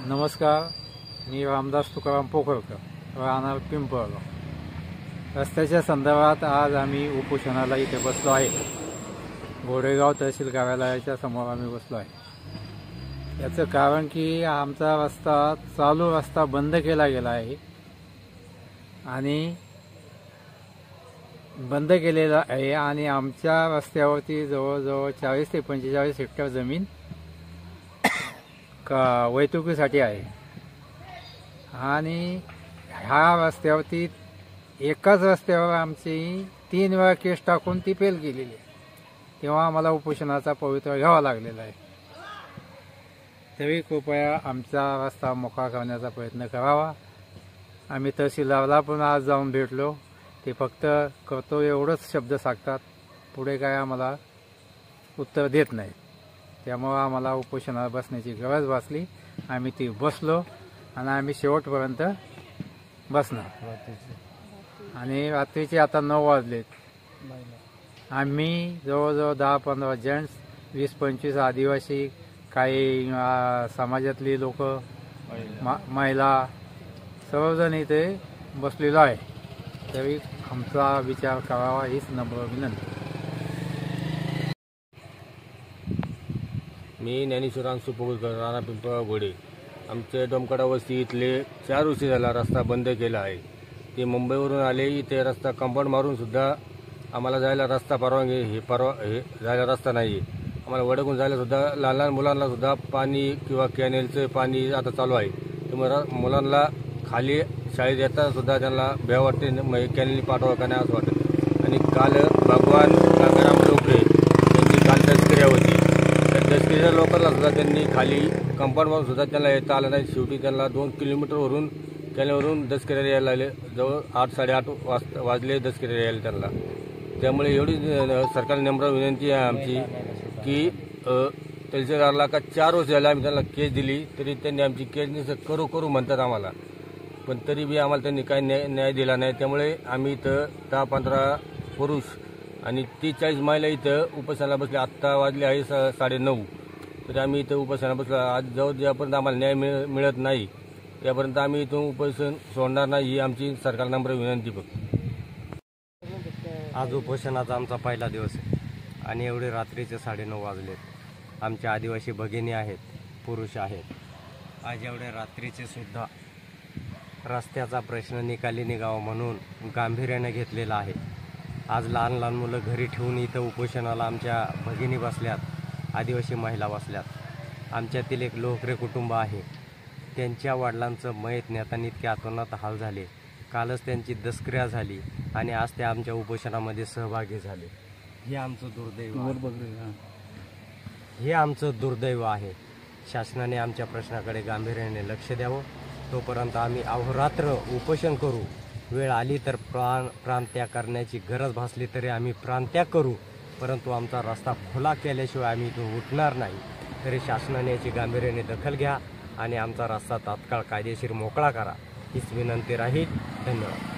नमस्कार, मी रामदास तुकाराम पोखरकर, राहणार पिंपळगाव। रस्त्याच्या संदर्भात आज आम्ही उपोषणाला इथे बसलो आहे। गोरेगाव तहसील कार्यालयाच्या समोर आम्ही बसलो आहे। याचं कारण की आमचा चालू रस्ता बंद केला गेला आहे आणि बंद केलेला आहे आणि आमच्या रस्त्यावरती जवळजवळ 40 ते 45 हेक्टर जमीन वाहतुकीसाठी आहे आणि ह्या रस्त्यावरती एकाच रस्त्यावर आमची 3 वेळा केस टाकून ती फेल केलेली आहे। तेव्हा आम्हाला उपोषणाचा पवित्रा घ्यावा लागलेला आहे। तरी कृपया आमचा रस्ता मोकळा करण्याचा प्रयत्न करावा। आम्ही तहसीलदारला पण आज जाऊन भेटलो, ते फक्त करतो एवढंच शब्द सांगतात, पुढे काय आम्हाला उत्तर देत नाही। त्यामुळे आम्हाला उपोषणाला बसण्याची गरज भासली। आम्ही ती बसलो आणि आम्ही शेवटपर्यंत बसणार। आणि रात्रीचे आता 9 वाजलेत। आम्ही जवळजवळ 10-15 जेंट्स, 20-25 आदिवासी, काही समाजातली लोक, महिला, सर्वजण इथे बसलेलो आहे। तरी आमचा विचार करावा हीच नम्र विनंती। मी ज्ञानेश्वर अंशू पोखरकर, राहणार पिंपळगाव घोडे। आमचे डोमकडा वस्ती इथले 4 वर्ष झाला रस्ता बंद केला आहे। ते मुंबईवरून आले, इथे रस्ता कंपाऊंड मारून सुद्धा आम्हाला जायला रस्ता परवानगी हे जायला रस्ता नाही आहे। आम्हाला वडकून जायला सुद्धा लहान लहान मुलांना सुद्धा पाणी किंवा कॅनेलचं पाणी आता चालू आहे। त्यामुळे मुलांना खाली शाळेत येताना सुद्धा त्यांना भ्या वाटते, कॅनेल पाठवा का नाही असं वाटतं। आणि काल भगवान गंगाराम लोकरे यांची काल दसक्रिया होती। दसक्रिया लोकांना सुद्धा त्यांनी खाली कंपाऊंडवरून सुद्धा त्यांना येता आलं नाही। शेवटी त्यांना 2 किलोमीटरवरून कॅनेलवरून दसक्रिया यायला लागले। जवळ 8-8:30 वाजले दसक्रिया यायला त्यांना। त्यामुळे एवढी सरकारला नम्र विनंती आहे आमची की तहसीलदारला का 4 वर्ष झाले आम्ही त्यांना केस दिली, तरी त्यांनी आमची केस करू म्हणतात आम्हाला, पण तरी बी आम्हाला त्यांनी काही न्याय दिला नाही। त्यामुळे आम्ही इथं 10-15 पुरुष आणि 30-40 महिला इथं उपोषणाला बसले। आत्ता वाजले आहे 9:30, तरी आम्ही इथं उपोषणाला बसलो। आज ज्यापर्यंत आम्हाला न्याय मिळत नाही त्यापर्यंत आम्ही इथून उपोषण सोडणार नाही, ही आमची सरकारला नम्र विनंती फक्त। आज उपोषणाचा आमचा पहिला दिवस आहे आणि एवढे रात्रीचे 9:30 वाजलेत। आमच्या आदिवासी भगिनी आहेत, पुरुष आहेत। आज एवढे रात्रीचे सुद्धा रस्त्याचा प्रश्न निकाली निघावा म्हणून गांभीर्याने घेतलेला आहे। आज लहान लहान मुलं घरी ठेवून इथं उपोषणाला आमच्या भगिनी बसल्यात, आदिवासी महिला बसल्यात। आमच्यातील एक लोकरे कुटुंब आहे, त्यांच्या वडिलांचं मयत नेताना इतके आतोनात हाल झाले। कालच त्यांची दसक्रिया झाली आणि आज ते आमच्या उपोषणामध्ये सहभागी झाले। हे आमचं दुर्दैव आहे। शासनाने आमच्या प्रश्नाकडे गांभीर्याने लक्ष द्यावं। तोपर्यंत आम्ही अहोरात्र उपोषण करू। वेळ आली तर प्राणत्याग करण्याची गरज भासली तरी आम्ही प्राणत्याग करू, परंतु आमचा रस्ता खुला केल्याशिवाय आम्ही इथून उठणार नाही। तरी शासनाने याची गांभीर्याने दखल घ्या आणि आमचा रस्ता तात्काळ कायदेशीर मोकळा करा, हीच विनंती राहील। धन्यवाद।